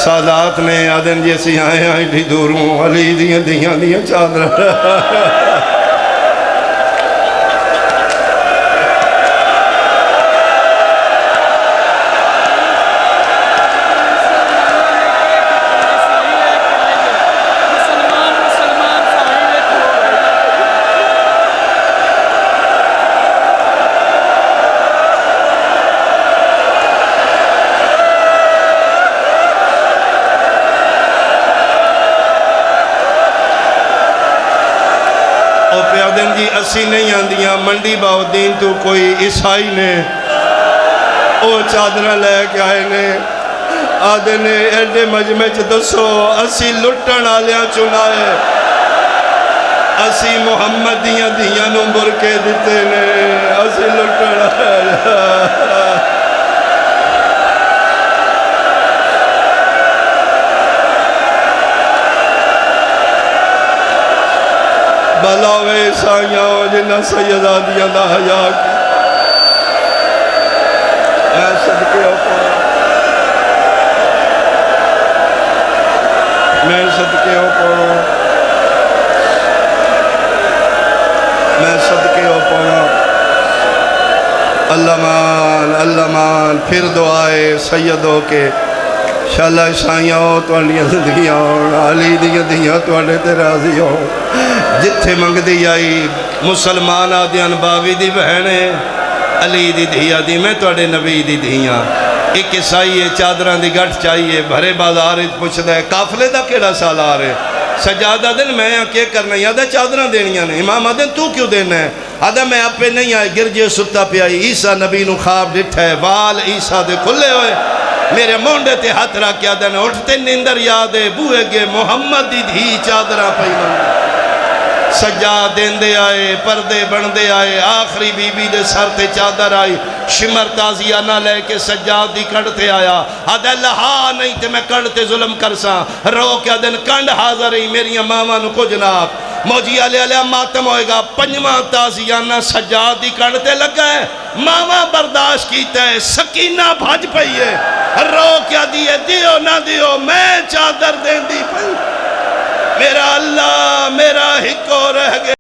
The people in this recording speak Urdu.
سادات نے آدن جی اسی آئے آئیں ڈھی دوروں علی دیاں دیاں دیاں چادر جی اسی نہیں آندیاں منڈی باؤدین تو کوئی عیسائی نے او چادرہ لے کے آئے نے آدھے نے ایڈے مجمع دسو اسی لٹن آلیاں چنائے اسی محمد دیاں دیاں نمبر کے دیتے نے اسی لٹن آلیاں بلاوے سائیاں جنہ سیدہ دیاں دا حیاء کی میں صدقے اوپر میں صدقے اوپر اللہ مان پھر دعائے سیدوں کے شاللہ سائیاں ہو تو انڈیاں زندگیاں ہو علی دیاں دیاں تو انڈے تے راضی ہو جتھے منگ دی آئی مسلمان آدیاں باوی دی بہنے علی دی دھیا دی میں تو اڈے نبی دی دھیاں ایک عیسائی ہے چادران دی گھٹ چاہیے بھرے بازار پوچھ دے کافلے دا کیڑا سال آ رہے سجادہ دن میں یہاں کیا کرنا ہے آدھا چادران دینیاں نے امام آدھن تو کیوں دینا ہے آدھا میں آپ پہ نہیں آئے گرجے ستا پہ آئی عیسیٰ نبی نو خواب ڈٹھ ہے وال عیسیٰ دے کھلے ہوئے میرے مونڈے تے ہاتھ رکھ کیا دن اٹھتے نندر یادے بوئے گے محمد دی دھی چادرہ پہ سجاد دیندے آئے پردے بندے آئے آخری بی بی دے سر تے چادر آئی شمر تازیہ نہ لے کے سجاد دی کڑتے آیا آدھے لہا نہیں تے میں کڑتے ظلم کرساں رو کیا دن کنڈ حاضر ہی میری ماما نو کو جناب موجی علیہ ماتم ہوئے گا پنجمہ تازیہ نہ سجاد دی کڑتے لگا ہے ماما برداشت کیتا ہے سکینہ بھاج پئی ہے رو کیا دیئے دیو نہ دیو میں چادر دین دی پئی میرا اللہ میرا ہکو رہ گئے